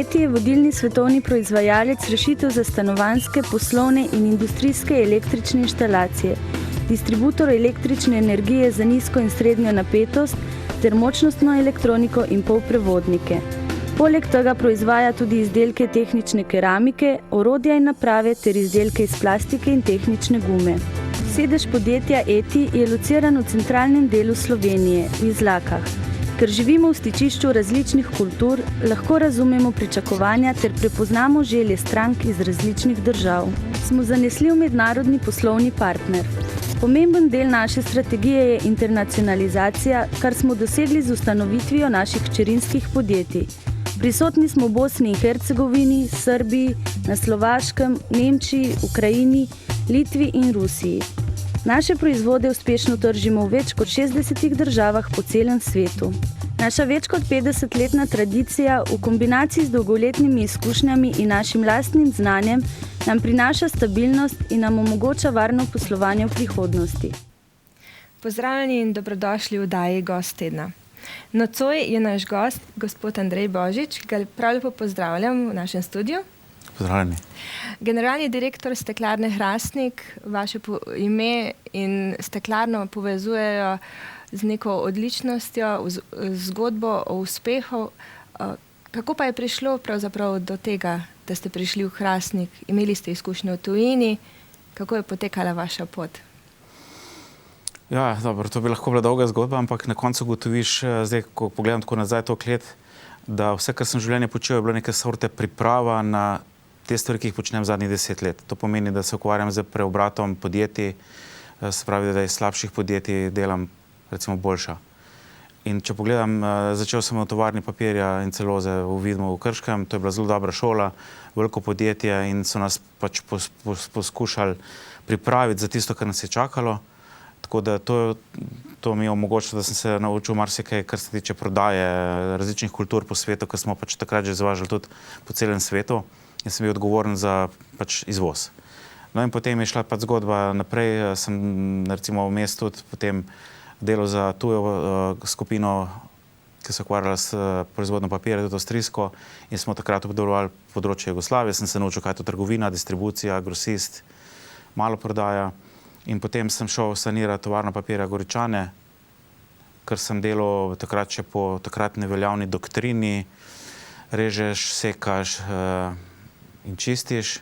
ETI je vodilni svetovni proizvajalec rešitev za stanovanjske, poslovne in industrijske električne inštalacije, distributor električne energije za nizko in srednjo napetost ter močnostno elektroniko in polprevodnike. Poleg tega proizvaja tudi izdelke tehnične keramike, orodja in naprave ter izdelke iz plastike in tehnične gume. Sedež podjetja ETI je lociran v centralnem delu Slovenije, v Izlakah. Ker živimo v stičišču različnih kultur, lahko razumemo pričakovanja ter prepoznamo želje strank iz različnih držav. Smo zanesljiv mednarodni poslovni partner. Pomemben del naše strategije je internacionalizacija, kar smo dosegli z ustanovitvijo naših hčerinskih podjetij. Prisotni smo v Bosni in Hercegovini, Srbiji, na Slovaškem, Nemčiji, Ukrajini, Litvi in Rusiji. Naše proizvode uspešno tržimo v več kot 60 državah po celem svetu. Naša več kot 50-letna tradicija v kombinaciji z dolgoletnimi izkušnjami in našim lastnim znanjem nam prinaša stabilnost in nam omogoča varno poslovanje v prihodnosti. Pozdravljeni in dobrodošli v oddaji Gost tedna. Nocoj je naš gost, gospod Andrej Božič, ga prav lepo pozdravljam v našem studiu. Pozdravljeni. Generalni direktor Steklarne Hrastnik, vaše ime in steklarno povezujejo z neko odličnostjo, zgodbo o uspehu. Kako pa je prišlo pravzaprav do tega, da ste prišli v Hrastnik? Imeli ste izkušnje v tujini? Kako je potekala vaša pot? Ja, dobro, to bi lahko bila dolga zgodba, ampak na koncu ugotoviš, zdaj, ko pogledam tako nazaj to klet, da vse, kar sem v življenju počel, je bilo neke sorte priprava na te stvari, ki jih počnem zadnjih 10 let. To pomeni, da se ukvarjam z preobratom podjetij, se pravi, da iz slabših podjetij delam recimo boljša. In če pogledam, začel sem v tovarni papirja in celuloze v Vidmu v Krškem, to je bila zelo dobra šola, veliko podjetje in so nas pač poskušali pripraviti za tisto, kar nas je čakalo. Tako da to mi je omogočilo, da sem se naučil marsikaj, kar se tiče prodaje različnih kultur po svetu, ker smo pač takrat že izvažali tudi po celem svetu in sem bil odgovoren za pač izvoz. No in potem je šla pač zgodba naprej, sem recimo v mestu tudi potem delal za tujo skupino, ki se ukvarjala s proizvodno papirja, tudi avstrijsko, in smo takrat obdelovali področje Jugoslavije, sem se naučil, kaj je to trgovina, distribucija, grosist, malo prodaja. In potem sem šel sanirati tovarno papirja Goričane, ker sem delal takrat še po takrat neveljavni doktrini, režeš, sekaš in čistiš.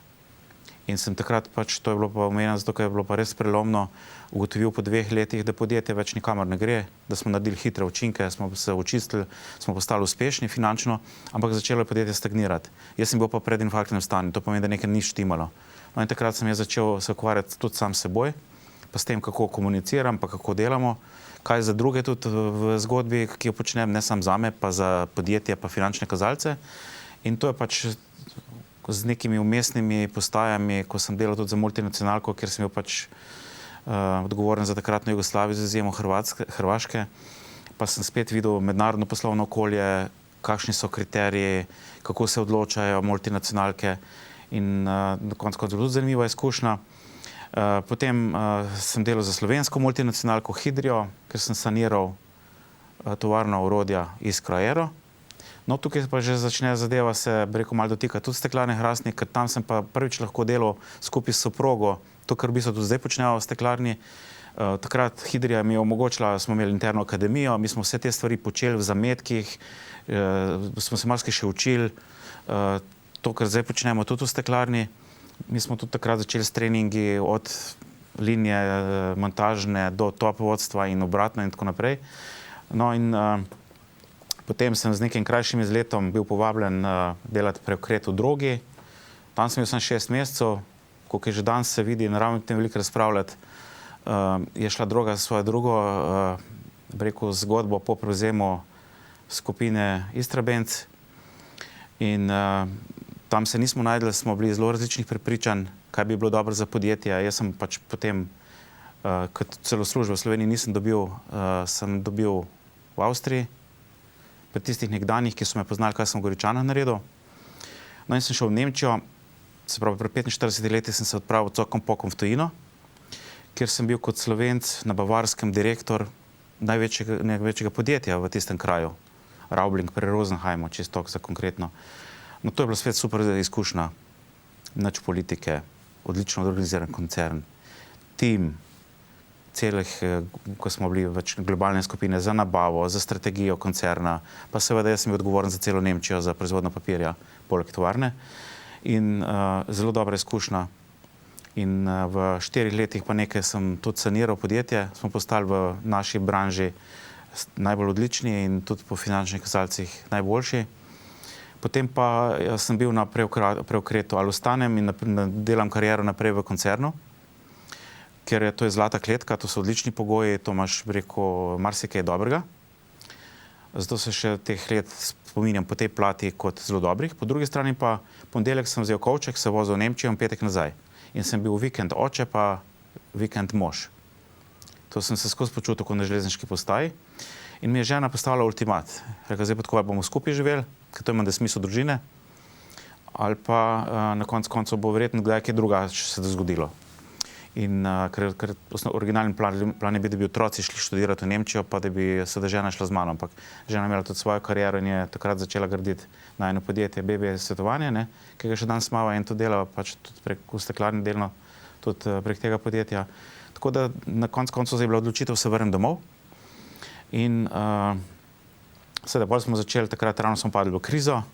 In sem takrat pač, to je bilo pa omenjeno, zato ker je bilo pa res prelomno, ugotovil po 2 letih, da podjetje več nikamor ne gre, da smo naredili hitre učinke, smo se očistili, smo postali uspešni finančno, ampak začelo je podjetje stagnirati. Jaz sem bil pa v predinfarktnem stanju, to pomeni, da nekaj ni štimalo. No in takrat sem jaz začel se ukvarjati tudi sam s seboj, pa s tem, kako komuniciram, pa kako delamo, kaj za druge tudi v zgodbi, ki jo počnem, ne samo zame, pa za podjetje, pa finančne kazalce. In to je pač z nekimi umestnimi postajami, ko sem delal tudi za multinacionalko, kjer sem bil pač odgovoren za takratno Jugoslavijo, z izjemo Hrvaške, pa sem spet videl mednarodno poslovno okolje, kakšni so kriteriji, kako se odločajo multinacionalke in na koncu zelo zanimiva izkušnja. Potem sem delal za slovensko multinacionalko Hidrio, ker sem saniral tovarno orodja Iskra Aero. No, tukaj pa že začne zadeva se, bi rekel, malo dotika tudi Steklarne Hrastnik, ker tam sem pa prvič lahko delal skupaj s soprogo, to, kar v bistvu tudi zdaj počnejo v steklarni. Takrat Hidrija mi je omogočila, smo imeli interno akademijo, mi smo vse te stvari počeli v zametkih, smo se marsikaj še učili, to, kar zdaj počnemo tudi v steklarni. Mi smo tudi takrat začeli s treningi od linije montažne do top vodstva in obratno in tako naprej. No in potem sem z nekim krajšim izletom bil povabljen delati preokret v Drogi. Tam sem bil samo 6 mesecev, koliko je že danes se vidi, naravno tem veliko razpravljati. Je šla Droga za svojo drugo, bi rekel, zgodbo po prevzemu skupine Istrabenz. In tam se nismo najdli, smo bili zelo različnih prepričanj, kaj bi bilo dobro za podjetje. Jaz sem pač potem, kot celo službo v Sloveniji nisem dobil, sem dobil v Avstriji, pri tistih nekdanjih, ki so me poznali, kaj sem v Goričanah naredil. No in sem šel v Nemčijo, se pravi, pri 45 letih sem se odpravil cokom pokom v tujino, kjer sem bil kot Slovenc na Bavarskem direktor največjega podjetja v tistem kraju, Raubling pri Rosenheimu, čisto za konkretno. No, to je bila spet super izkušnja. Nič politike, odlično organiziran koncern, tim, ko smo bili več globalne skupine za nabavo, za strategijo koncerna, pa seveda jaz sem bil odgovoren za celo Nemčijo, za proizvodnjo papirja, poleg tovarne. In zelo dobra izkušnja. In v 4 letih pa nekaj sem tudi saniral podjetje, smo postali v naši branži najbolj odlični in tudi po finančnih kazalcih najboljši. Potem pa sem bil na preokretu, ali ostanem in delam kariero naprej v koncernu, ker to je zlata kletka, to so odlični pogoji, to imaš, rekel, marsikaj dobrega. Zato se še teh let spominjam po tej plati kot zelo dobrih. Po drugi strani pa ponedeljek sem vzel kovček, se vozil v Nemčijo in petek nazaj. In sem bil vikend oče, pa vikend mož. To sem se skozi počutil kot na železniški postaji. In mi je žena postavila ultimat. Rekla, zdaj pa tako, bomo skupaj živeli, ker to ima da smisel družine, ali pa na koncu bo verjetno kdaj kaj drugače se zgodilo. In ker originalni plan je bil, da bi otroci šli študirati v Nemčijo, pa da bi se žena šla z mano. Ampak žena imela tudi svojo kariero in je takrat začela graditi na eno podjetje BB svetovanje, ne, ki ga še danes imava in to dela pač tudi prek steklarne delno, tudi prek tega podjetja. Tako da na koncu je bila odločitev, se vrnem domov. In seveda, bolj smo začeli, takrat ravno smo padli v krizo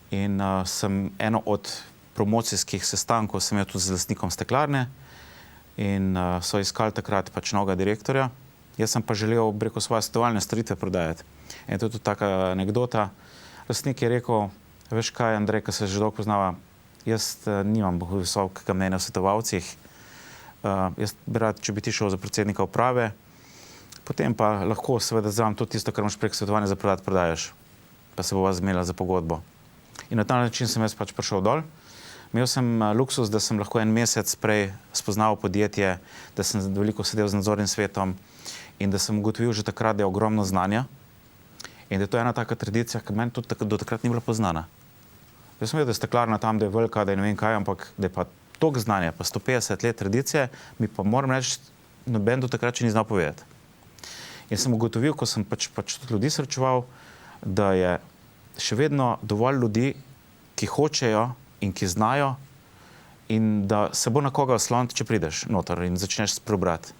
in sem eno od promocijskih sestankov sem imel tudi z lastnikom steklarne in so iskali takrat pač novega direktorja. Jaz sem pa želel preko svoje svetovalne storitve prodajati. In to je tudi taka anekdota. Lastnik je rekel, veš kaj, Andrej, ko se že dolgo poznava, jaz nimam visokega mnenja o svetovalcih. Jaz bi rad, če bi ti šel za predsednika uprave, potem pa lahko seveda zraven tudi tisto, kar imaš prek svetovanja za prodati, prodajaš. Pa se bova zmenila za pogodbo. In na ta način sem jaz pač prišel dol. Imel sem luksus, da sem lahko en mesec prej spoznal podjetje, da sem veliko sedel z nadzornim svetom in da sem ugotovil že takrat, da je ogromno znanja in da je to ena taka tradicija, ki meni tudi do takrat ni bila poznana. Jaz sem vedel, da je steklarna tam, da je velika, da je ne vem kaj, ampak da je pa toliko znanja, pa 150 let tradicije, mi pa moram reči, noben do takrat še ni znal povedati. In sem ugotovil, ko sem pač tudi ljudi srečeval, da je še vedno dovolj ljudi, ki hočejo in ki znajo in da se bo na koga osloniti, če prideš noter in začneš prebrati.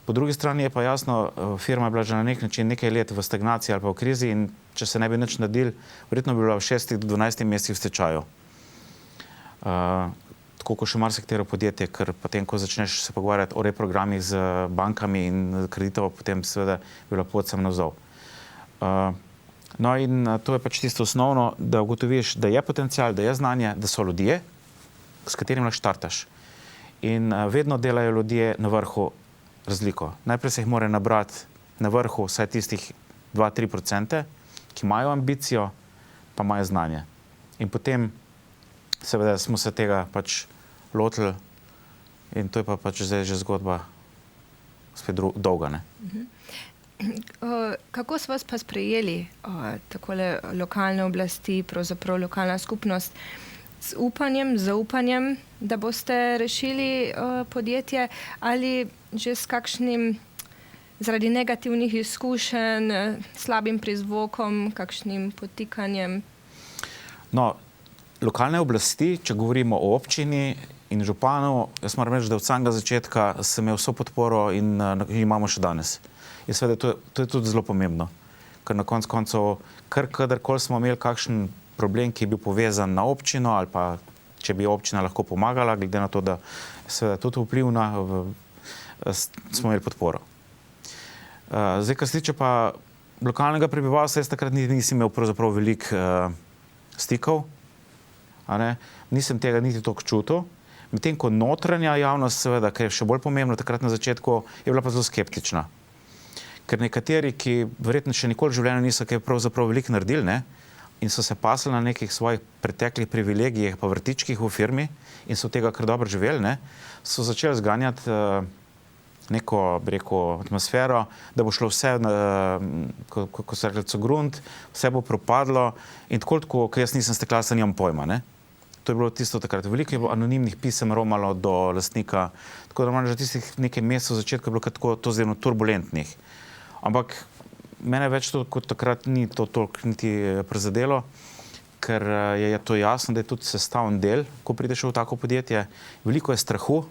Po drugi strani je pa jasno, firma je bila že na nek način nekaj let v stagnaciji ali pa v krizi in če se ne bi nič naredili, verjetno bi bila v 6 do 12 mesecih v stečaju. Tako kot še marsikatero podjetje, ker potem, ko začneš se pogovarjati o reprogramih z bankami in kreditov, potem seveda bi bila pot sem navzdol. No in to je pač tisto osnovno, da ugotoviš, da je potencial, da je znanje, da so ljudje, s katerimi lahko štartaš. In vedno delajo ljudje na vrhu razliko. Najprej se jih mora nabrati na vrhu vsaj tistih 2-3%, ki imajo ambicijo, pa imajo znanje. In potem seveda smo se tega pač lotili in to je pa pač zdaj že zgodba spet dolga, ne? Kako so vas pa sprejeli takole lokalne oblasti, pravzaprav lokalna skupnost, z upanjem, zaupanjem, da boste rešili podjetje ali že s kakšnim, zaradi negativnih izkušenj, slabim prizvokom, kakšnim podtikanjem? No, lokalne oblasti, če govorimo o občini in županu, jaz moram reči, da od samega začetka sem imel vso podporo in imamo še danes. In seveda to je tudi zelo pomembno, ker na koncu, kadarkoli smo imeli kakšen problem, ki je bil povezan na občino ali pa če bi občina lahko pomagala, glede na to, da je seveda tudi vplivna, smo imeli podporo. Zdaj, kar se tiče pa lokalnega prebivalstva, jaz takrat nisem imel pravzaprav veliko stikov, nisem tega niti toliko čutil, medtem ko notranja javnost, seveda, ker je še bolj pomembno, takrat na začetku je bila pa zelo skeptična. Ker nekateri, ki verjetno še nikoli v življenju niso kaj pravzaprav veliko naredili, ne, in so se pasli na nekih svojih preteklih privilegijih pa vrtičkih v firmi in so tega kar dobro živeli, ne, so začeli zganjati neko, bi rekel, atmosfero, da bo šlo vse, ko se rekli, grunt, vse bo propadlo in tako, ko jaz nisem steklarstva, nimam pojma, ne. To je bilo tisto takrat. Veliko je bilo anonimnih pisem romalo do lastnika, tako da moram že tistih nekaj mesecev v začetku je bilo tako to zdaj turbulentnih. Ampak mene več to kot takrat ni to toliko niti prizadelo, ker je to jasno, da je tudi sestavni del, ko prideš v tako podjetje. Veliko je strahu,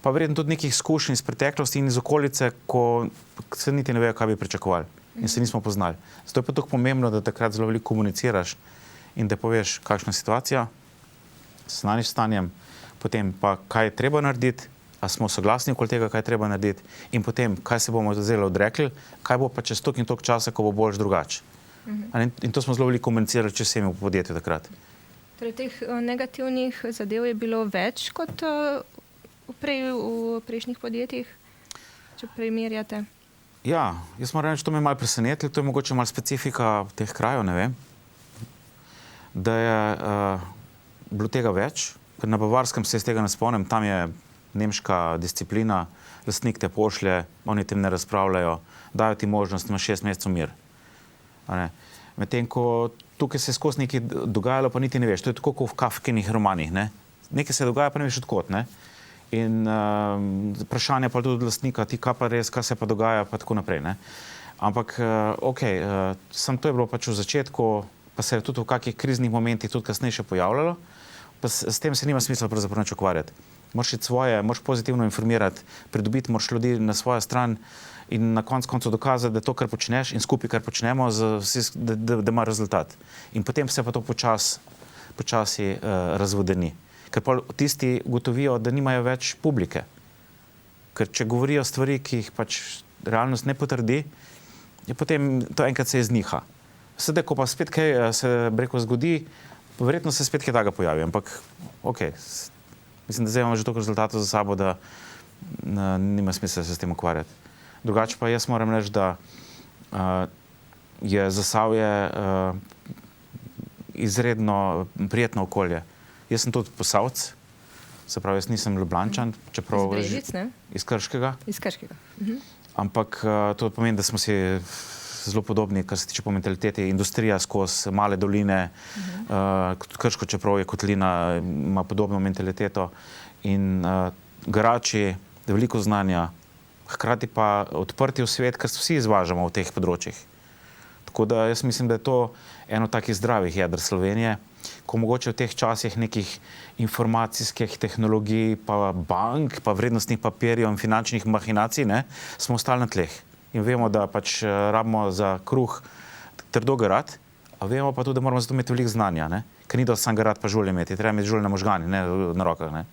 pa verjetno tudi nekih izkušenj iz preteklosti in iz okolice, ko se niti ne vejo, kaj bi pričakovali in se nismo poznali. Zato je pa tako pomembno, da takrat zelo veliko komuniciraš in da poveš, kakšna je situacija, seznaniš stanjem, potem pa kaj je treba narediti, a smo soglasni okoli tega, kaj je treba narediti in potem, kaj se bomo zelo odrekli, kaj bo pa čez toliko in toliko časa, ko bo boljš drugače. In to smo zelo veliko komunicirali, če vsemi v podjetju takrat. Torej, teh negativnih zadev je bilo več kot v prejšnjih podjetjih, če primerjate? Ja, jaz moram reči, to me je malo presenetilo, to je mogoče malo specifika teh krajev, ne vem, da je bilo tega več, ker na Bavarskem se iz tega ne spomnim, tam je nemška disciplina, lastnik te pošlje, oni tem ne razpravljajo, dajo ti možnost, imaš 6 mesecev mir. Medtem ko tukaj se je skozi nekaj dogajalo, pa niti ne veš, to je tako kot v Kafkinih romanih, ne? Nekaj se dogaja, pa ne veš odkot, ne? In vprašanje pa tudi od lastnika, ti kaj pa res, kaj se pa dogaja, pa tako naprej, ne? Ampak, samo to je bilo pač v začetku, pa se je tudi v kakih kriznih momentih tudi kasneje še pojavljalo, pa s tem se nima smisla pravzaprav nič ukvarjati. Moraš iti svoje, moraš pozitivno informirati, pridobiti moraš ljudi na svojo stran in na koncu dokazati, da to, kar počneš in skupaj, kar počnemo, da ima rezultat. In potem se pa to počasi razvodeni. Ker pa tisti ugotovijo, da nimajo več publike. Ker če govorijo stvari, ki jih pač realnost ne potrdi, je potem to enkrat se izniha. Sedaj, ko pa spet kaj se zgodi, verjetno se spet kaj takega pojavi, ampak mislim, da zdaj imamo že toliko rezultatov za sabo, da nima smisla se s tem ukvarjati. Drugače pa jaz moram reči, da je Zasavje izredno prijetno okolje. Jaz sem tudi Posavec, se pravi, jaz nisem Ljubljančan, čeprav iz Brežic, ne? Iz Krškega. Iz Krškega. Ampak to pomeni, da smo si zelo podobni, kar se tiče po mentaliteti, industrija skozi male doline, Krško, čeprav je kotlina, ima podobno mentaliteto in garači, veliko znanja, hkrati pa odprti v svet, ker vsi izvažamo v teh področjih. Tako da jaz mislim, da je to eno takih zdravih jeder Slovenije, ko mogoče v teh časih nekih informacijskih tehnologij, pa bank, pa vrednostnih papirjev in finančnih mahinacij, ne, smo ostali na tleh. In vemo, da pač rabimo za kruh trdo garati, a vemo pa tudi, da moramo zato imeti veliko znanja, ne? Ker ni dosti sam garati pa žulje imeti, treba imeti žulje na možgani, ne na rokah. Ne?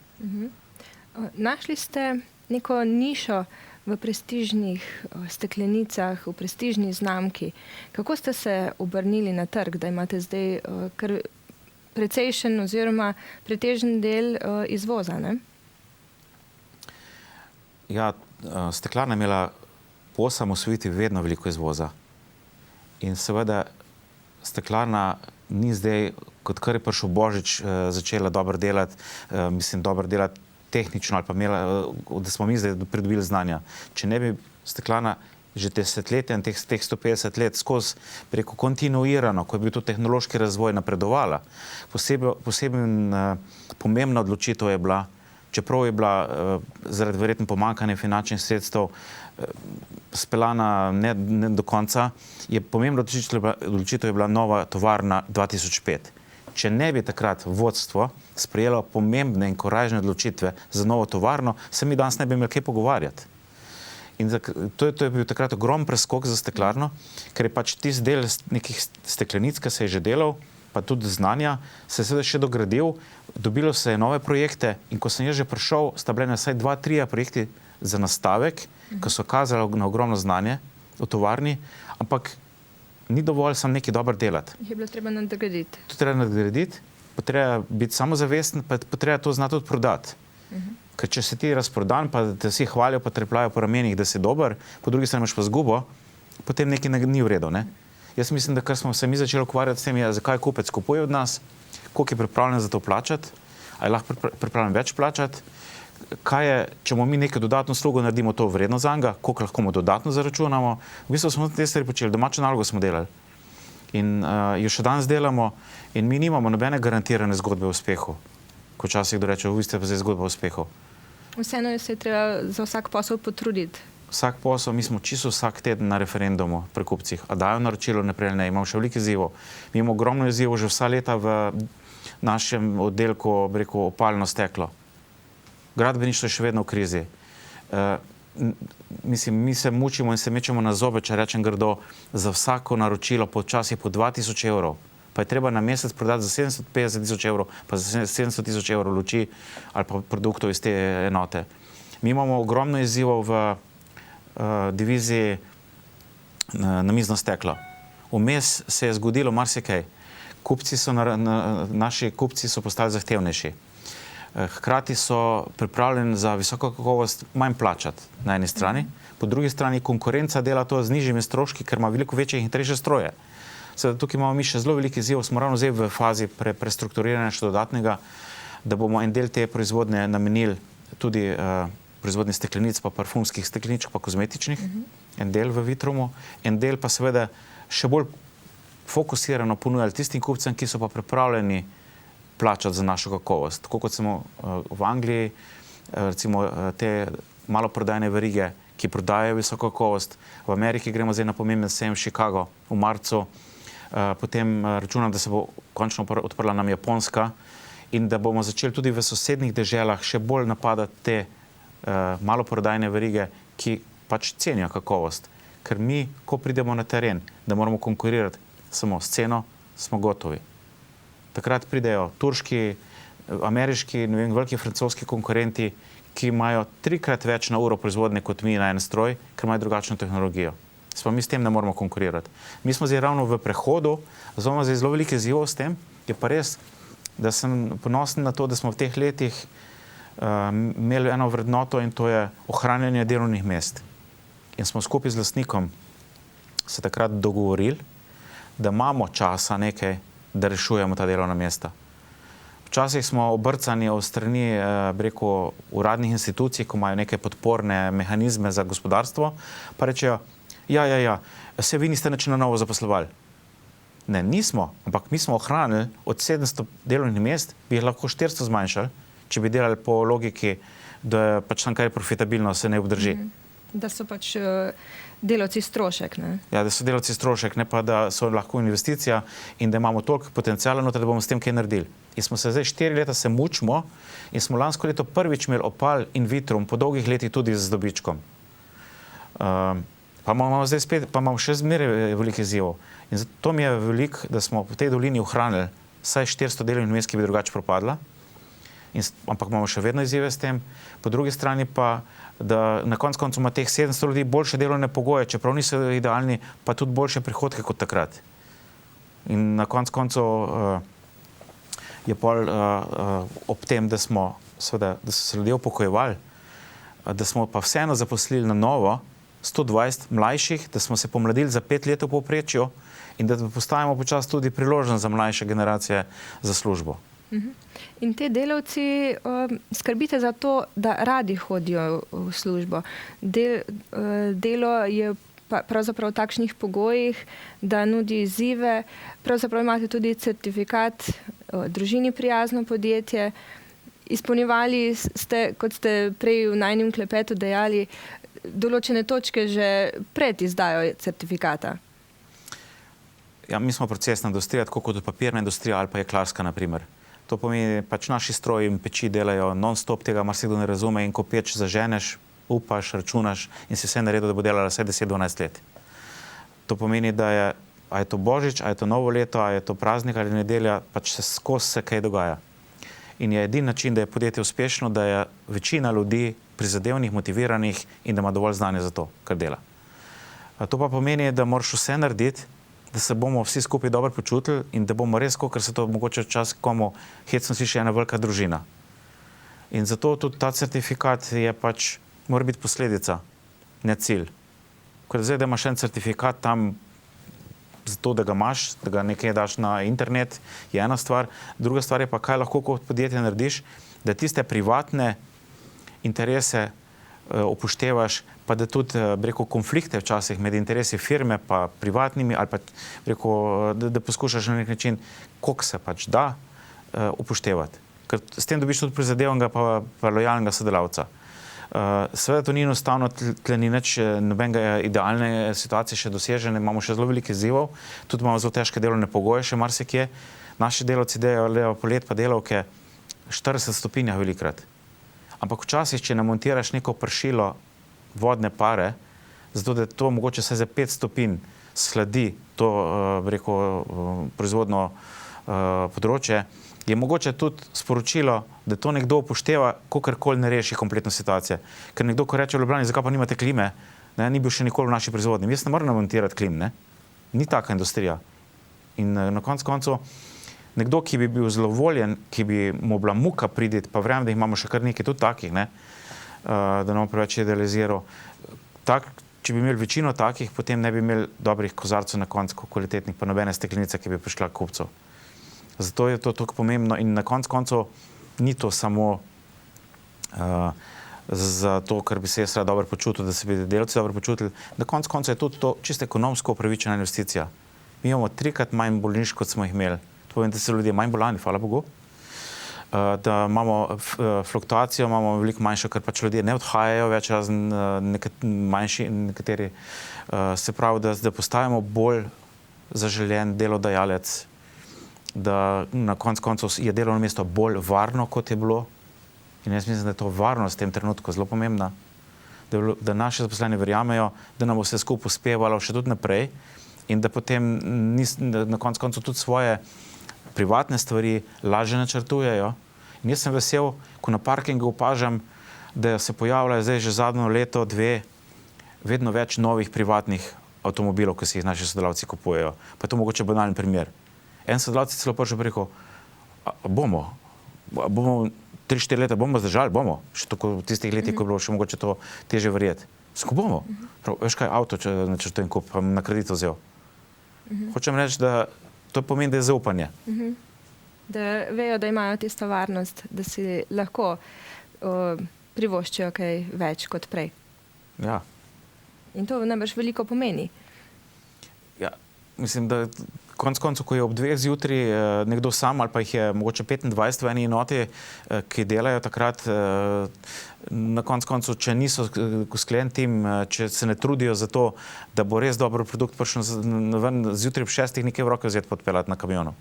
Našli ste neko nišo v prestižnih steklenicah, v prestižni znamki. Kako ste se obrnili na trg, da imate zdaj kar precejšen oziroma pretežen del izvoza, ne? Ja, steklarna je imela po osamosvojitvi vedno veliko izvoza. In seveda steklarna ni zdaj, kot kar je prišel Božič, začela dobro delati, dobro delati tehnično ali pa imela, da smo mi zdaj pridobili znanja. Če ne bi steklarna že desetletja in teh 150 let skozi preko kontinuirano, ko je bil to tehnološki razvoj, napredovala, posebej pomembna odločitev je bila, čeprav je bila zaradi verjetno pomanjkanja finančnih sredstev speljana ne do konca, je pomembna odločitev je bila nova tovarna 2005. Če ne bi takrat vodstvo sprejelo pomembne in korajžne odločitve za novo tovarno, se mi danes ne bi imeli kaj pogovarjati. In to je bil takrat ogromen preskok za steklarno, ker je pač tisti del nekih steklenic, ki se je že delal, pa tudi znanja, se je seveda še dogradil, dobilo se je nove projekte in ko sem jaz že prišel, sta bile vsaj 2-3 projekti za nastavek, ki so kazali na ogromno znanje v tovarni, ampak ni dovolj samo nekaj dobro delati. Je bilo treba nadgraditi. To treba nadgraditi, pa treba biti samozavesten, pa treba to znati tudi prodati. Ker če si ti razprodan, pa te vsi hvalijo, pa trepljajo po ramenih, da si dober, po drugi strani imaš pa zgubo, potem nekaj ni v redu, ne? Jaz mislim, da kar smo se mi začeli ukvarjati s tem, je, zakaj kupec kupuje od nas, koliko je pripravljen za to plačati, ali je lahko pripravljen več plačati, kaj je, če mu mi neko dodatno uslugo naredimo, to vredno za njega, koliko lahko mu dodatno zaračunamo. V bistvu smo te stvari počeli, domačo nalogo smo delali. In jo še danes delamo in mi nimamo nobene garantirane zgodbe o uspehu. Ko včasih kdo reče, vi ste pa zdaj zgodba o uspehu. Vseeno se je treba za vsak posel potruditi, vsak posel, mi smo čisto vsak teden na referendumu pri kupcih, a dajo naročilo naprej, ne, imamo še veliko izzivov. Mi imamo ogromno izzivov že vsa leta v našem oddelku, rekel, opalno steklo. Gradbeništvo je še vedno v krizi. Mislim, mi se mučimo in se mečemo na zobe, če rečem grdo, za vsako naročilo počasi po 2000 evrov. Pa je treba na mesec prodati za 750 tisoč evrov, pa za 700 tisoč evrov luči ali pa produktov iz te enote. Mi imamo ogromno izzivov v diviziji namizno steklo. Vmes se je zgodilo marsikaj. Naši kupci so postali zahtevnejši. Hkrati so pripravljeni za visoko kakovost manj plačati na eni strani, po drugi strani konkurenca dela to z nižjimi stroški, ker ima veliko večje in hitrejše stroje. Seveda tukaj imamo mi še zelo veliki izziv, smo ravno zdaj v fazi prestrukturiranja še dodatnega, da bomo en del te proizvodnje namenili tudi proizvodnji steklenic, pa parfumskih stekleničk, pa kozmetičnih, en del v Vitrumu, en del pa seveda še bolj fokusirano ponujali tistim kupcem, ki so pa pripravljeni plačati za našo kakovost. Tako kot smo v Angliji, recimo te maloprodajne verige, ki prodajajo visoko kakovost, v Ameriki gremo zdaj na pomemben sejem v Chicago v marcu, potem računam, da se bo končno odprla nam Japonska in da bomo začeli tudi v sosednjih deželah še bolj napadati te maloprodajne verige, ki pač cenijo kakovost. Ker mi, ko pridemo na teren, da moramo konkurirati samo s ceno, smo gotovi. Takrat pridejo turški, ameriški, ne vem, veliki francoski konkurenti, ki imajo 3-krat več na uro proizvodnje kot mi na en stroj, ker imajo drugačno tehnologijo. Pa mi s tem ne moramo konkurirati. Mi smo zdaj ravno v prehodu, zelo velike izzivov s tem, je pa res, da sem ponosen na to, da smo v teh letih imeli eno vrednoto in to je ohranjanje delovnih mest. In smo skupaj z lastnikom se takrat dogovorili, da imamo časa nekaj, da rešujemo ta delovna mesta. Včasih smo obrcani od strani, rekel, uradnih institucij, ko imajo neke podporne mehanizme za gospodarstvo, pa rečejo, se vi niste nič na novo zaposlovali. Ne, nismo, ampak mi smo ohranili od 700 delovnih mest, bi jih lahko 400 zmanjšali, če bi delali po logiki, da pač tam, kar je profitabilno, se ne obdrži. Da so pač delavci strošek, ne? Ja, da so delavci strošek, ne pa da so lahko investicija in da imamo toliko potencijala noter, da bomo s tem kaj naredili. In smo se zdaj 4 leta se mučimo in smo lansko leto prvič imeli Opal in Vitrum po dolgih letih tudi z dobičkom. Pa imamo zdaj spet, pa imamo še zmeraj veliko izzivov. In zato mi je veliko, da smo v tej dolini ohranili vsaj 400 delovnih mest, ki bi drugače propadla. Ampak imamo še vedno izzive s tem. Po drugi strani pa, da na koncu ima teh 700 ljudi boljše delovne pogoje, čeprav niso idealni, pa tudi boljše prihodke kot takrat. In na koncu je pol ob tem, da smo seveda, da so se ljudje upokojevali, da smo pa vseeno zaposlili na novo 120 mlajših, da smo se pomladili za 5 let v povprečju in da postajamo počasi tudi priložnost za mlajše generacije za službo. In te delavci skrbite za to, da radi hodijo v službo. Delo je pravzaprav v takšnih pogojih, da nudi izzive. Pravzaprav imate tudi certifikat družini prijazno podjetje. Izpolnjevali ste, kot ste prej v najnem klepetu dejali, določene točke že pred izdajo certifikata. Ja, mi smo procesna industrija, tako kot papirna industrija ali pa jeklarska, na primer. To pomeni, pač naši stroji in peči delajo non-stop, tega marsikdo ne razume in ko peč zaženeš, upaš, računaš in si vse naredil, da bo delala vse 10-12 let. To pomeni, da je, a je to Božič, a je to novo leto, a je to praznik ali nedelja, pač se skozi se kaj dogaja. In je edini način, da je podjetje uspešno, da je večina ljudi prizadevnih, motiviranih in da ima dovolj znanja za to, kar dela. To pa pomeni, da moraš vse narediti, da se bomo vsi skupaj dobro počutili in da bomo res, ker se to mogoče včasih komu hecno sliši, ena velika družina. In zato tudi ta certifikat je pač, mora biti posledica, ne cilj. Ker zdaj, da imaš en certifikat tam zato, da ga imaš, da ga nekaj daš na internet, je ena stvar. Druga stvar je pa, kaj lahko kot podjetje narediš, da tiste privatne interese upoštevaš, pa da tudi, rekel, konflikte včasih med interesi firme pa privatnimi, ali pa, rekel, da poskušaš na nek način, koliko se pač da upoštevati. Ker s tem dobiš tudi prizadevanega pa lojalnega sodelavca. Seveda to ni enostavno, tle ni nič nobenega idealne situacije še dosežene, imamo še zelo veliko izzivov, tudi imamo zelo težke delovne pogoje še marsikje. Naši delavci delajo polet pa delavke 40 stopinjah velikrat. Ampak včasih, če namontiraš neko pršilo vodne pare, zato da to mogoče se za 5 stopinj sladi to, proizvodno področje, je mogoče tudi sporočilo, da to nekdo upošteva, kakorkoli ne reši kompletno situacijo. Ker nekdo, ko reče v Ljubljani, zakaj pa nimate klime, ne, ni bil še nikoli v naši proizvodnji. Jaz ne morem namontirati klim, ne? Ni taka industrija. In na koncu nekdo, ki bi bil zelo voljen, ki bi mu bila muka prideti, pa verjamem, da imamo še kar nekaj tudi takih, ne, da ne bom preveč idealiziral. Če bi imeli večino takih, potem ne bi imeli dobrih kozarcev na koncu, kvalitetnih, pa nobene steklenice, ki bi prišla k kupcu. Zato je to tako pomembno in na koncu ni to samo zato, ker bi se jaz rad dobro počutil, da se bi delavci dobro počutili. Na koncu je tudi to čisto ekonomsko upravičena investicija. Mi imamo 3-krat manj bolnišk, kot smo jih imeli. To pomeni, da so ljudje manj bolani, hvala Bogu. Da imamo fluktuacijo, imamo veliko manjšo, ker pač ljudje ne odhajajo več, razen manjši nekateri. Se pravi, da postajamo bolj zaželen delodajalec, da na koncu je delovno mesto bolj varno, kot je bilo. In jaz mislim, da je to varnost v tem trenutku zelo pomembna, da naši zaposleni verjamejo, da nam bo vse skupaj uspevalo še tudi naprej in da potem na koncu tudi svoje privatne stvari lažje načrtujejo. In jaz sem vesel, ko na parkingu opažam, da se pojavljajo zdaj že zadnjo leto, 2, vedno več novih privatnih avtomobilov, ki si jih naši sodelavci kupujejo. Pa je to mogoče banalen primer. En sodelavci celo prišel pa rekel, bomo 3-4 leta bomo zdržali, bomo. Še tako v tistih letih, ko je bilo še mogoče to teže verjeti.Sko bomo? Prav, veš kaj, avto, če načrtujem kup, pa na kredito vzel. Hočem reči, da to pomeni, da je zaupanje. Da vejo, da imajo tisto varnost, da si lahko privoščijo kaj več kot prej. Ja. In to najbrž veliko pomeni. Ja, mislim, da koncu, ko je ob 2 zjutraj nekdo sam, ali pa jih je mogoče 25 v eni enoti, ki delajo takrat, na koncu, če niso sklenjen tim, če se ne trudijo za to, da bo res dober produkt prišel ven zjutraj ob 6, nekaj v roke vzeti podpeljati na kamionu.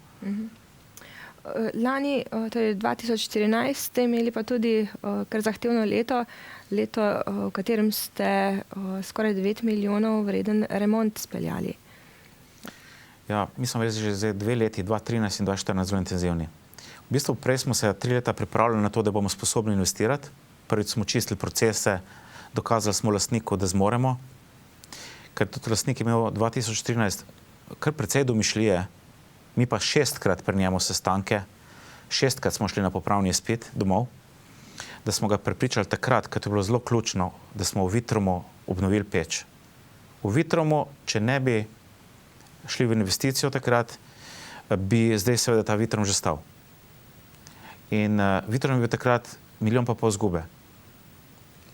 Lani, to je 2014, ste imeli pa tudi kar zahtevno leto, v katerem ste skoraj 9 milijonov vreden remont speljali. Ja, mi smo res že 2 leti, 2013 in 2014 zelo intenzivni. V bistvu prej smo se 3 leta pripravljali na to, da bomo sposobni investirati. Prvič smo čistili procese, dokazali smo lastniku, da zmoremo. Ker tudi lastnik je imel 2013 kar precej domišljije, mi pa 6-krat pri njemu sestanke, 6-krat smo šli na popravni izpit domov, da smo ga prepričali takrat, ker je bilo zelo ključno, da smo v Vitromu obnovili peč. V Vitromu, če ne bi šli v investicijo takrat, bi zdaj seveda ta Vitrom že stal. In Vitrom je bil takrat 1,5 milijona izgube.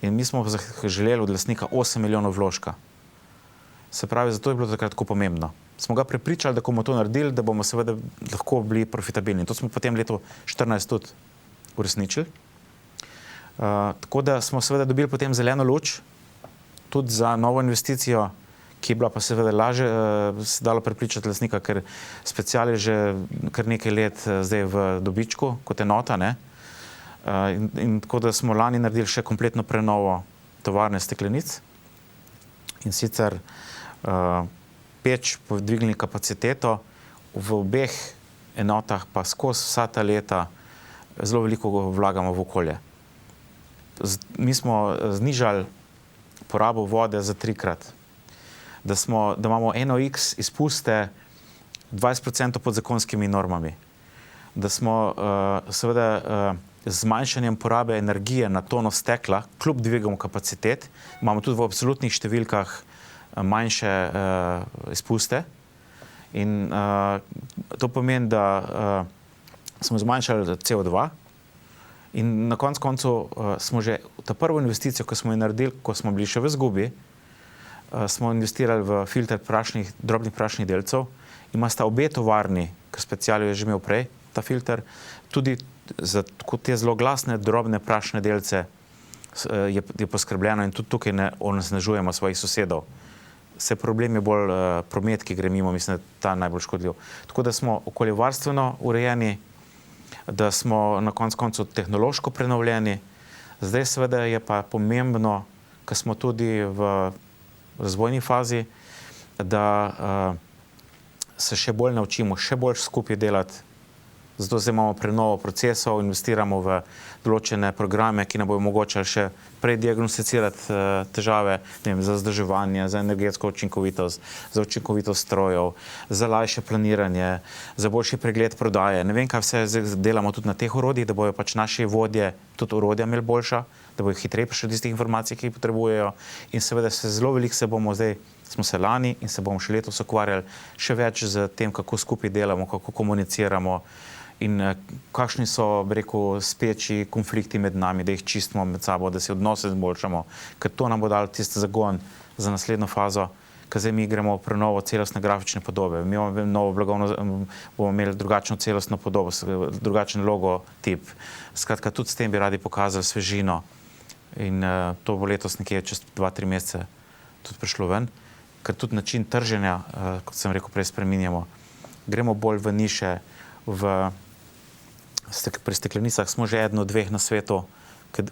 In mi smo želeli od lastnika 8 milijonov vložka. Se pravi, zato je bilo takrat tako pomembno. Smo ga prepričali, da ko bomo to naredili, da bomo seveda lahko bili profitabilni. To smo potem leto 2014 tudi uresničili. Tako da smo seveda dobili potem zeleno luč tudi za novo investicijo, ki je bila pa seveda lažje se dalo prepričati lastnika, ker Special je že kar nekaj let zdaj v dobičku kot enota, ne? In tako da smo lani naredili še kompletno prenovo tovarne steklenic in sicer peč dvignili kapaciteto, v obeh enotah pa skozi vsa ta leta zelo veliko vlagamo v okolje. Mi smo znižali porabo vode za 3-krat. Da imamo NOx izpuste 20% pod zakonskimi normami. Da smo seveda z zmanjšanjem porabe energije na tono stekla, kljub dvigom kapacitet, imamo tudi v absolutnih številkah manjše izpuste. In to pomeni, da smo zmanjšali CO2 in na koncu smo že ta prvo investicijo, ko smo jo naredili, ko smo bili še v izgubi, smo investirali v filter drobnih prašnih delcev. Ima sta obe tovarni, ker Special je že imel prej ta filter, tudi za te zelo glasne drobne prašne delce je poskrbljeno in tudi tukaj ne onesnažujemo svojih sosedov. Vse problem je bolj promet, ki gre mimo, mislim, da je ta najbolj škodljiv. Tako da smo okoljevarstveno urejeni, da smo na koncu tehnološko prenovljeni. Zdaj seveda je pa pomembno, ker smo tudi v razvojni fazi, da se še bolj naučimo, še bolj skupaj delati. Zato zdaj imamo prenovo procesov, investiramo v določene programe, ki nam bodo omogočali še prej diagnosticirati težave, ne vem, za vzdrževanje, za energetsko učinkovitost, za učinkovitost strojev, za lažje planiranje, za boljši pregled prodaje. Ne vem, kaj vse zdaj delamo tudi na teh orodjih, da bojo pač naši vodje tudi orodja imeli boljša, da bojo hitreje prišli do tistih informacij, ki jih potrebujejo. In seveda zelo veliko se bomo zdaj, smo se lani in se bomo še letos ukvarjali še več z tem, kako skupaj delamo, kako komuniciramo in kakšni so, bi rekel, speči konflikti med nami, da jih čistimo med sabo, da si odnose izboljšamo, ker to nam bo dalo tisti zagon za naslednjo fazo, ker zdaj mi gremo v prenovo celostne grafične podobe. Mi imamo novo blagovno, bomo imeli drugačno celostno podobo, drugačen logotip. Skratka, tudi s tem bi radi pokazali svežino in to bo letos nekje čez 2-3 mesece tudi prišlo ven, ker tudi način trženja, kot sem rekel prej, spreminjamo. Gremo bolj v niše, pri steklenicah smo že eden od dveh na svetu,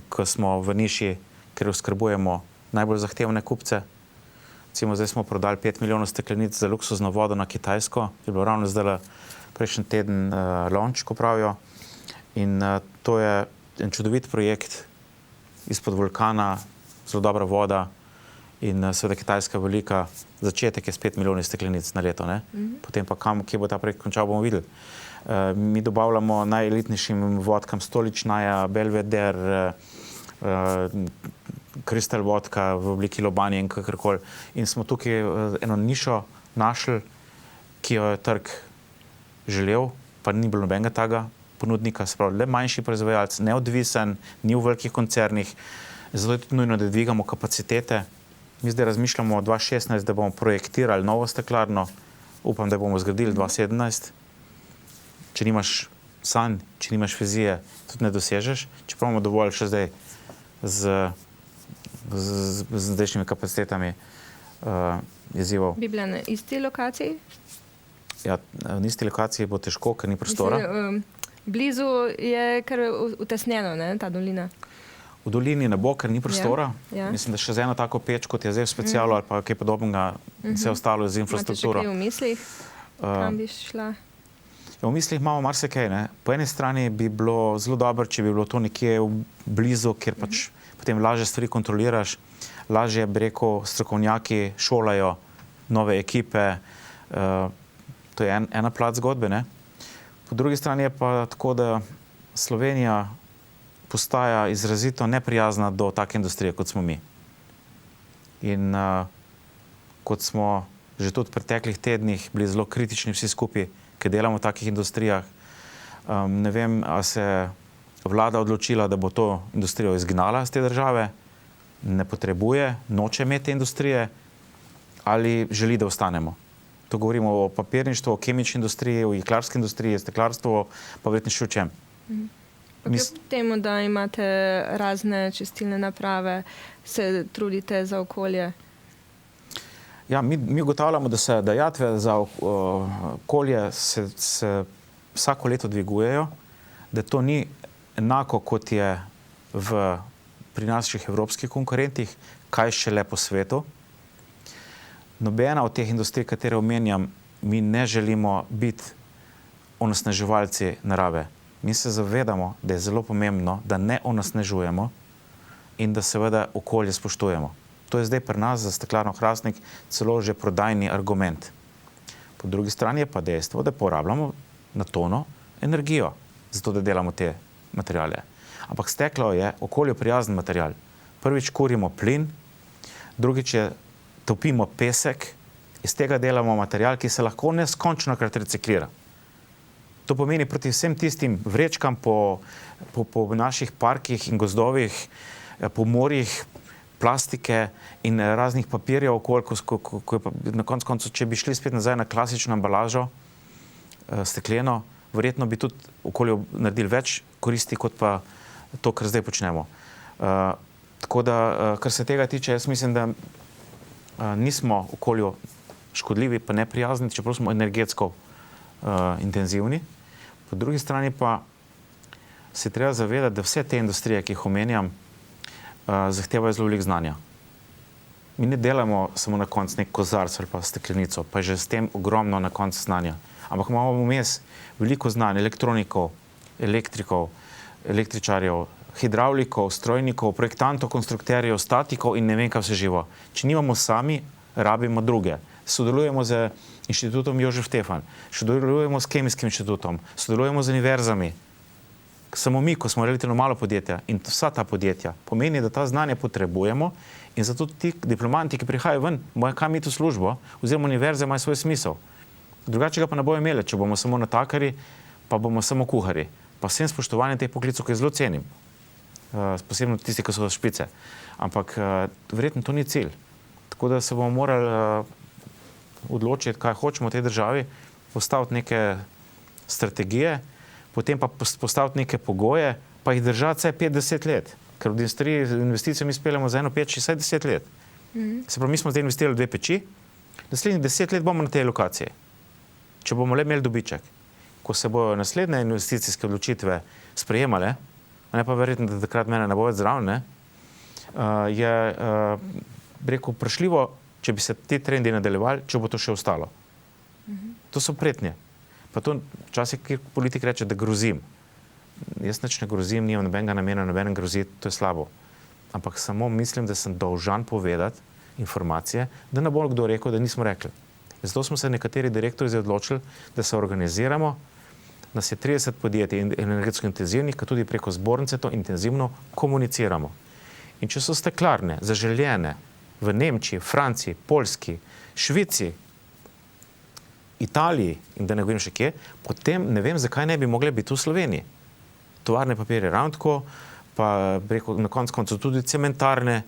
ko smo v niši, ker oskrbujemo najbolj zahtevne kupce. Recimo, zdaj smo prodali 5 milijonov steklenic za luksuzno vodo na Kitajsko, je bilo ravno zdaj prejšnji teden launch, ko pravijo. In to je en čudovit projekt izpod vulkana, zelo dobra voda in seveda Kitajska velika. Začetek je s 5 milijoni steklenic na leto, ne? Potem pa kje bo ta projekt končal, bomo videli. Mi dobavljamo najelitnejšim vodkam Stoličnaja, Belvedere, Kristal vodka v obliki lobanje in kakorkoli. In smo tukaj eno nišo našli, ki jo je trg želel, pa ni bilo nobenega tega ponudnika, se pravi, le manjši proizvajalec, neodvisen, ni v velikih koncernih. Zato je tudi nujno, da dvigamo kapacitete. Mi zdaj razmišljamo 2016, da bomo projektirali novo steklarno. Upam, da bomo zgradili 2017. Če nimaš sanj, če nimaš vizije, tudi ne dosežeš. Čeprav imamo dovolj še zdaj z zdajšnjimi kapacitetami izzivov. Bi bila na isti lokaciji? Ja, na isti lokaciji bo težko, ker ni prostora. Blizu je kar utesnjeno, ne, ta dolina. V dolini ne bo, ker ni prostora. Ja. Mislim, da še z eno tako peč, kot je zdaj v specialu ali pa kaj podobnega, vse ostalo z infrastrukturo. Imate še kaj v mislih, kam bi šla? V mislih imamo marsikaj, ne. Po eni strani bi bilo zelo dobro, če bi bilo to nekje blizu, kjer pač potem lažje stvari kontroliraš, lažje, bi rekel, strokovnjaki šolajo nove ekipe. To je ena plat zgodbe, ne. Po drugi strani je pa tako, da Slovenija postaja izrazito neprijazna do take industrije, kot smo mi. In kot smo že tudi v preteklih tednih bili zelo kritični vsi skupaj, ki delamo v takih industrijah. Ne vem, a se vlada odločila, da bo to industrijo izgnala iz te države, ne potrebuje, noče imeti industrije, ali želi, da ostanemo. To govorimo o papirništvu, o kemični industriji, o jeklarski industriji, steklarstvu, pa verjetno še o čem. Kljub temu, da imate razne čistilne naprave, se trudite za okolje? Ja, mi ugotavljamo, da se dajatve za okolje se vsako leto dvigujejo, da to ni enako, kot je pri naših evropskih konkurentih, kaj šele po svetu. Nobena od teh industrij, katere omenjam, mi ne želimo biti onesnaževalci narave. Mi se zavedamo, da je zelo pomembno, da ne onesnažujemo in da seveda okolje spoštujemo. To je zdaj pri nas za Steklarno Hrastnik celo že prodajni argument. Po drugi strani je pa dejstvo, da porabljamo na tono energijo, zato da delamo te materiale. Ampak steklo je okolju prijazen material. Prvič kurimo plin, drugič je topimo pesek, iz tega delamo material, ki se lahko neskončnokrat reciklira. To pomeni proti vsem tistim vrečkam po naših parkih in gozdovih, po morjih, plastike in raznih papirjev okoli, ko na koncu, če bi šli spet nazaj na klasično embalažo, stekleno, verjetno bi tudi okolju naredili več koristi, kot pa to, kar zdaj počnemo. Tako da, kar se tega tiče, jaz mislim, da nismo okolju škodljivi, pa neprijazni, čeprav smo energetsko intenzivni. Po drugi strani pa se treba zavedati, da vse te industrije, ki jih omenjam, zahtevajo zelo veliko znanja. Mi ne delamo samo na koncu nek kozarc ali pa steklenico, pa je že s tem ogromno na koncu znanja. Ampak imamo vmes veliko znanja, elektronikov, elektrikov, električarjev, hidravlikov, strojnikov, projektantov, konstrukterjev, statikov in ne vem, kaj vse živo. Če nimamo sami, rabimo druge. Sodelujemo z inštitutom Jožef Stefan, sodelujemo s Kemijskim inštitutom, sodelujemo z univerzami. Samo mi, ko smo relativno malo podjetja in vsa ta podjetja, pomeni, da ta znanja potrebujemo in zato ti diplomanti, ki prihajajo ven, morajo kam iti v službo, oziroma univerze imajo svoj smisel. Drugače ga pa ne bojo imeli, če bomo samo natakari, pa bomo samo kuhari. Pa vsem spoštovanjem teh poklicov, ki jih zelo cenim. Posebno tisti, ki so špice. Ampak verjetno to ni cilj. Tako da se bomo morali odločiti, kaj hočemo v tej državi, postaviti neke strategije, potem pa postaviti neke pogoje, pa jih držati vsaj 5-10 let. Ker v industriji investicije mi speljamo za eno peč vsaj 10 let. Se pravi, mi smo zdaj investirali 2 peči, naslednjih 10 let bomo na tej lokaciji. Če bomo le imeli dobiček. Ko se bojo naslednje investicijske odločitve sprejemale, a ne pa verjetno, da takrat mene ne bo več zraven, je rekel vprašljivo, če bi se ti trendi nadaljevali, če bo to še ostalo. To so pretnje. Pa to včasih politik reče, da grozim. Jaz nič ne grozim, nimam nobenega namena, nobenem groziti, to je slabo. Ampak samo mislim, da sem dolžan povedati informacije, da ne bo kdo rekel, da nismo rekli. Zato smo se nekateri direktorji zdaj odločili, da se organiziramo, nas je 30 podjetij energetsko intenzivnih, ki tudi preko zbornice to intenzivno komuniciramo. In če so steklarne zaželjene v Nemčiji, Franciji, Poljski, Švici, Italiji in da ne govorim še kje, potem ne vem, zakaj ne bi mogle biti v Sloveniji. Tovarne papirja ravno tako, pa na koncu tudi cementarne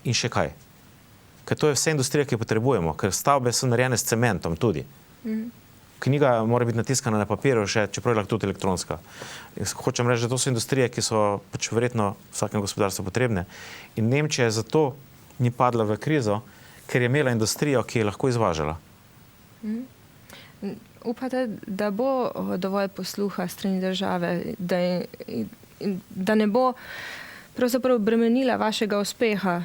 in še kaj. Ker to je vse industrija, ki jo potrebujemo, ker stavbe so narejene s cementom tudi. Knjiga mora biti natiskana na papirju, še, čeprav je lahko tudi elektronska. Hočem reči, da to so industrije, ki so pač verjetno vsakem gospodarstvu potrebne. In Nemčija zato ni padla v krizo, ker je imela industrijo, ki je lahko izvažala. Upate, da bo dovolj posluha strani države, da ne bo pravzaprav bremenila vašega uspeha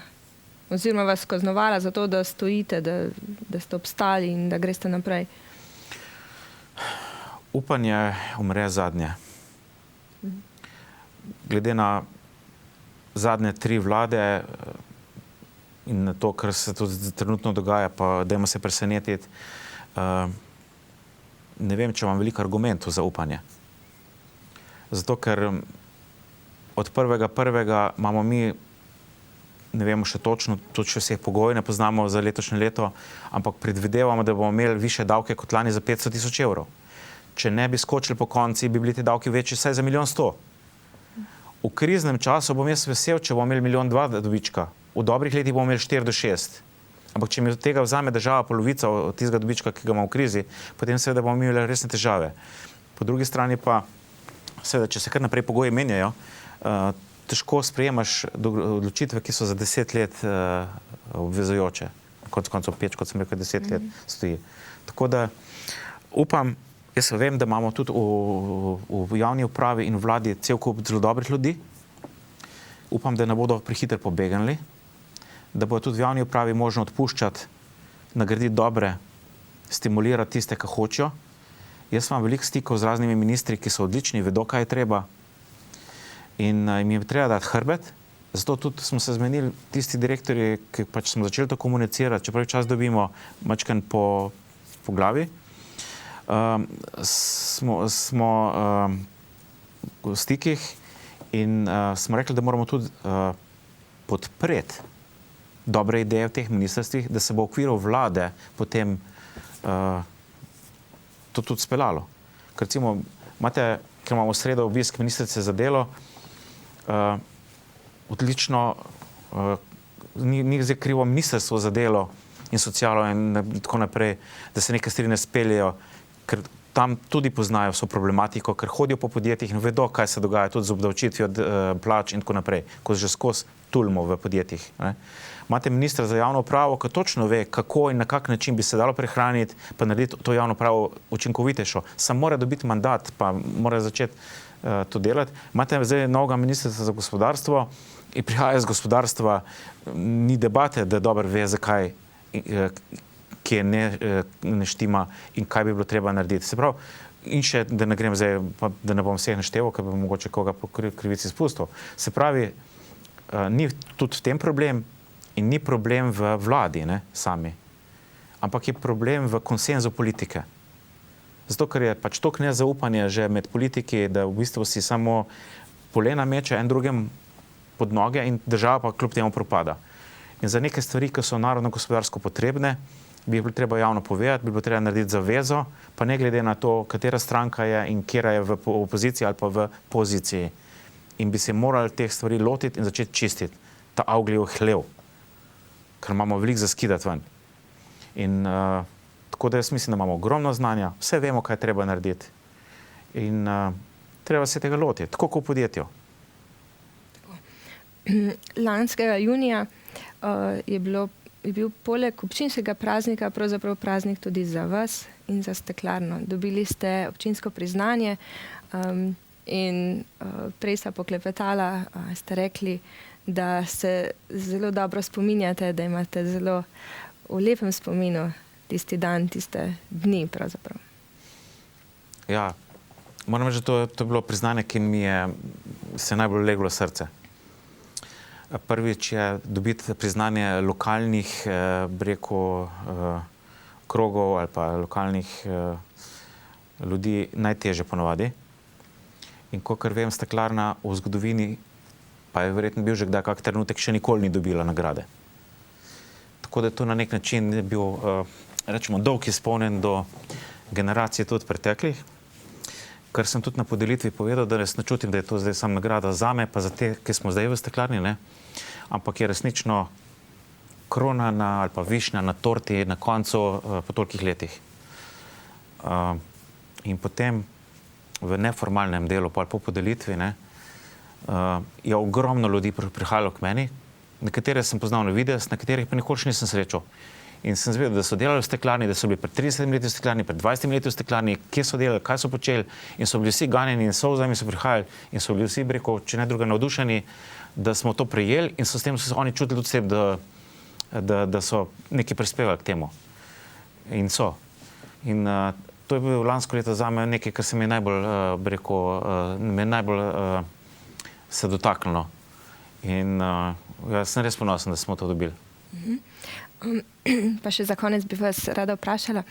oziroma vas kaznovala za to, da stojite, da ste obstali in da greste naprej? Upanje umre zadnje. Glede na zadnje 3 vlade in na to, kar se tudi trenutno dogaja, pa dajmo se presenetiti, ne vem, če imam veliko argumentov za upanje. Zato, ker od 1.1. imamo mi, ne vemo še točno, tudi še vseh pogojev ne poznamo za letošnje leto, ampak predvidevamo, da bomo imeli više davke kot lani za 500 000 evrov. Če ne bi skočili po konci, bi bili ti davki večji vsaj za 1 100 000. V kriznem času bom jaz vesel, če bomo imeli 1 200 000 dobička. V dobrih letih bomo imeli 4 do 6. Ampak če mi od tega vzame država polovica od tistega dobička, ki ga ima v krizi, potem seveda bomo imeli resne težave. Po drugi strani pa, seveda, če se kar naprej pogoji menjajo, težko sprejemaš odločitve, ki so za 10 let obvezujoče. Konec peč, kot sem rekel, 10 let stoji. Tako da upam, jaz vem, da imamo tudi v javni upravi in vladi cel kup zelo dobrih ljudi. Upam, da ne bodo prehitro pobegnili, da bo tudi v javni upravi možno odpuščati, nagraditi dobre, stimulirati tiste, ki hočejo. Jaz imam veliko stikov z raznimi ministri, ki so odlični, vedo, kaj je treba in jim je treba dati hrbet. Zato tudi smo se zmenili tisti direktorji, ki pač smo začeli to komunicirati, čeprav čas dobimo mačken po glavi. Smo v stikih in smo rekli, da moramo tudi podpreti dobre ideje v teh ministrstvih, da se bo v okviru vlade potem to tudi speljalo. Ker recimo, ker imamo v sredo obisk ministrice za delo, odlično, ni zdaj krivo ministrstvo za delo in socialo in tako naprej, da se neke stvari ne speljejo, ker tam tudi poznajo vso problematiko, ker hodijo po podjetjih in vedo, kaj se dogaja tudi z obdavčitvijo plač in tako naprej, ko že skozi tulimo v podjetjih. Ne. Imate ministra za javno upravo, ki točno ve, kako in na kak način bi se dalo prehraniti, pa narediti to javno upravo učinkovitejšo. Sam mora dobiti mandat, pa mora začeti to delati. Imate zdaj novega ministra za gospodarstvo in prihaja iz gospodarstva, ni debate, da dobro ve, zakaj, kje ne štima in kaj bi bilo treba narediti. Se pravi, in še, da ne grem zdaj, da ne bom vseh našteval, ker bi mogoče koga po krivici spustil. Se pravi, ni tudi v tem problem in ni problem v vladi, ne, sami, ampak je problem v konsenzu politike. Zato, ker je pač toliko nezaupanja že med politiki, da v bistvu si samo polena meče en drugem pod noge in država pa kljub temu propada. In za neke stvari, ki so narodno-gospodarsko potrebne, bi bilo treba javno povedati, bi bilo treba narediti zavezo, pa ne glede na to, katera stranka je in kera je v opoziciji ali pa v poziciji. In bi se morali teh stvari lotiti in začeti čistiti. Ta avgljiv hlev, ker imamo veliko za skidati ven. In tako da jaz mislim, da imamo ogromno znanja, vse vemo, kaj treba narediti. In treba se tega lotiti, tako kot v podjetju. Lanskega junija je bil poleg občinskega praznika pravzaprav praznik tudi za vas in za steklarno. Dobili ste občinsko priznanje in prej sta poklepetala, ste rekli, da se zelo dobro spominjate, da imate zelo v lepem spominu tisti dan, tiste dni pravzaprav. Ja, moram reči, da to je bilo priznanje, ki mi je se najbolj leglo srce. Prvič je dobiti priznanje lokalnih, krogov ali pa lokalnih ljudi najtežje ponovadi. In kakor vem, steklarna v zgodovini, pa je verjetno bil že kdaj kak trenutek, še nikoli ni dobila nagrade. Tako da je to na nek način bil, rečemo, dolg izpolnjen do generacije tudi preteklih, kar sem tudi na podelitvi povedal, da res ne čutim, da je to zdaj samo nagrada zame, pa za te, ki smo zdaj v steklarni, ne? Ampak je resnično krona ali pa višnja na torti na koncu po tolikih letih. In potem v neformalnem delu, pa po podelitvi, ne, je ogromno ljudi prihajalo k meni, nekatere sem poznal na videz, nekaterih pa nikoli še nisem srečal. In sem zvedel, da so delali v steklarni, da so bili pred 30 leti v steklarni, pred 20 leti v steklarni, kje so delali, kaj so počeli, in so bili vsi ganjeni in solzami so prihajali in so bili vsi, rekel, če ne druga, navdušeni, da smo to prejeli in so s tem so oni čutili tudi sebi, da so nekaj prispevali k temu. In so. In to je bil lansko leto zame nekaj, kar se mi je najbolj se dotaknilo. In jaz sem res ponosen, da smo to dobili. Pa še za konec bi vas rada vprašala.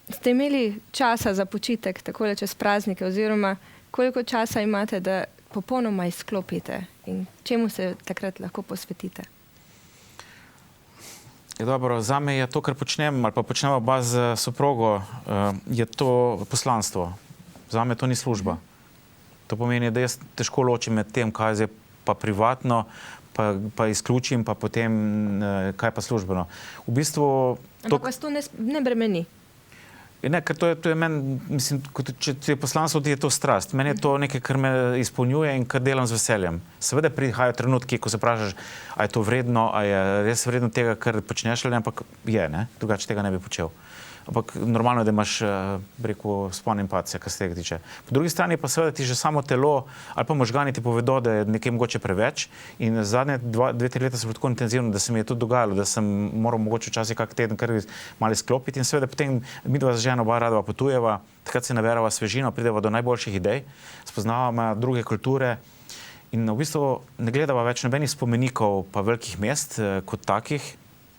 Ste imeli časa za počitek, takole čez praznike, oziroma koliko časa imate, da popolnoma izklopite in čemu se takrat lahko posvetite? Dobro, zame je to, kar počnem, ali pa počnemo oba z soprogo, je to poslanstvo. Zame to ni služba. To pomeni, da jaz težko ločim med tem, kaj je pa privatno, pa izključim, pa potem kaj pa službeno. V bistvu... Ampak vas to ne bremeni? Ne, ker to je meni, mislim, če je poslanstvo, je to strast. Meni je to nekaj, kar me izpolnjuje in kar delam z veseljem. Seveda prihajajo trenutki, ko se vprašaš, a je to vredno, a je res vredno tega, kar počneš, ali ampak je, ne? Drugače tega ne bi počel. Ampak normalno je, da imaš, spon impacija, kar se tega tiče. Po drugi strani pa seveda ti že samo telo ali pa možgani ti povedo, da je nekaj mogoče preveč in zadnje 2-3 leta so bilo tako intenzivno, da se mi je tudi dogajalo, da sem moral mogoče včasih kak teden kar malo izklopiti in seveda potem midva z ženo oba radova potujeva, takrat se naberava svežino, prideva do najboljših idej, spoznavamo druge kulture in v bistvu ne gledava več nobenih spomenikov pa velikih mest kot takih,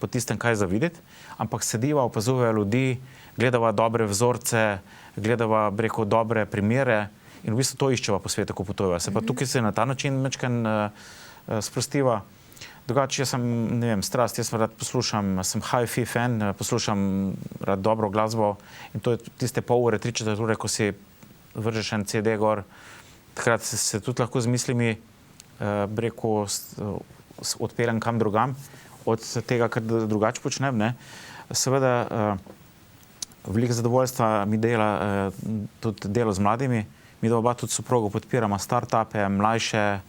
po tistem, kaj za videti, ampak sediva, opazujeva ljudi, gledava dobre vzorce, gledava, rekel, dobre primere in v bistvu to iščeva po svetu, ko potujeva. Se pa tukaj se na ta način mečken sprostiva. Drugače, jaz sem, ne vem, strast, jaz rad poslušam, sem hi-fi fan, poslušam rad dobro glasbo in to je tiste pol ure, 3-4 ure, ko si vržeš en CD gor, takrat se tudi lahko z mislimi, rekel, odpeljam kam drugam, od tega, kar drugače počnem, ne. Seveda, veliko zadovoljstva mi dela tudi delo z mladimi. Mi oba tudi soprogo podpiramo start-upe, mlajše,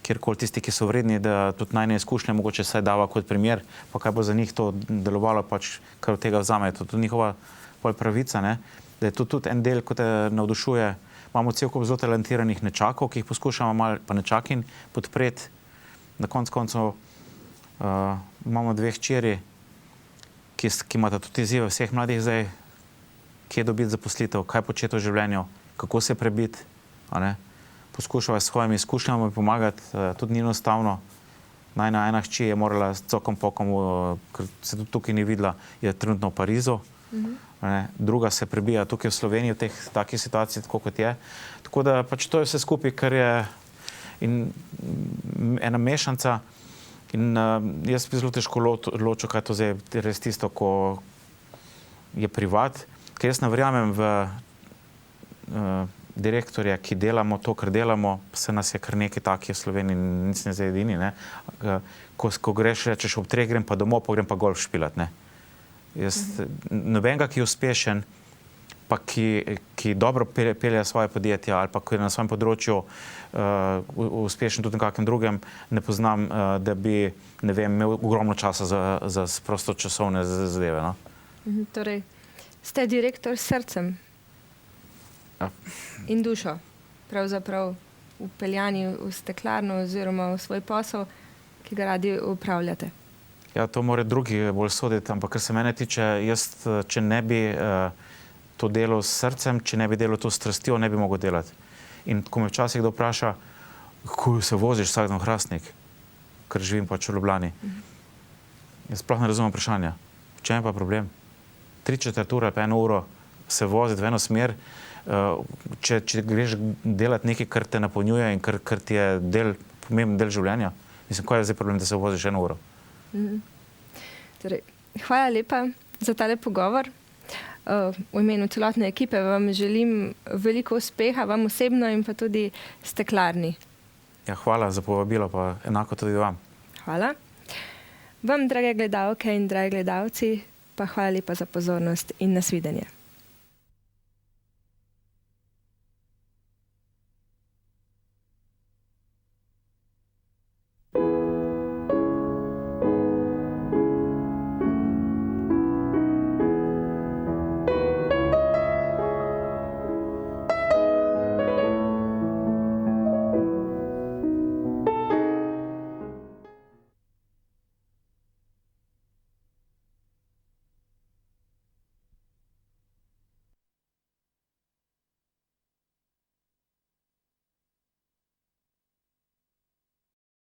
kjerkoli tisti, ki so vredni, da tudi najne izkušnje mogoče saj dava kot primer, pa kaj bo za njih to delovalo, pač kar od tega vzame. To je tudi njihova pravica, ne? Da je to tudi en del, ko te navdušuje. Imamo cel kup zelo talentiranih nečakov, ki jih poskušamo malo pa nečakin podpreti. Na koncu imamo 2 hčeri, ki imata tudi izzive vseh mladih zdaj, kje dobiti zaposlitev, kaj početi v življenju, kako se prebiti, a ne. Poskušava s svojimi izkušnjami pomagati, tudi ni enostavno. Najna ena hči je morala s cokom pokom, ker se tudi tukaj ni videla, je trenutno v Parizu. Ne. Druga se prebija tukaj v Sloveniji v teh takih situacij, tako kot je. Tako da pač to je vse skupaj, kar je ena mešanca. In jaz bi zelo težko odločil, kaj to zdaj je res tisto, ko je privat. Ker jaz ne verjamem v direktorja, ki delamo to, kar delamo, se nas je kar nekaj takih v Sloveniji, nic ne zdaj edini, ne. Ko greš, rečeš ob 3 grem pa domov, pa grem pa golf špilat, ne. Nobenega, ki je uspešen, pa ki dobro pelje svoje podjetje ali pa ki je na svojem področju uspešen tudi na kakem drugem, ne poznam, da bi, ne vem, imel ogromno časa za prostočasovne zadeve, no. Torej, ste direktor s srcem in dušo, pravzaprav vpeljani v steklarno oziroma v svoj posel, ki ga radi upravljate. Ja, to mora drugi bolj soditi, ampak kar se mene tiče, jaz, če ne bi to delal s srcem, če ne bi delal to s strastjo, ne bi mogel delati. In ko me včasih kdo vpraša, kako se voziš vsak dan v Hrastnik, ker živim pač v Ljubljani. Jaz sploh ne razumem vprašanja. V čem je pa problem? 3/4 ure pa 1 uro se voziti v eno smer, če greš delati nekaj, kar te napolnjuje in kar ti je pomemben del življenja. Mislim, kaj je zdaj problem, da se voziš 1 uro? Torej, hvala lepa za tale pogovor. V imenu celotne ekipe vam želim veliko uspeha, vam osebno in pa tudi steklarni. Ja, hvala za povabilo, pa enako tudi vam. Hvala. Vam, drage gledalke in dragi gledalci, pa hvala lepa za pozornost in nasvidenje.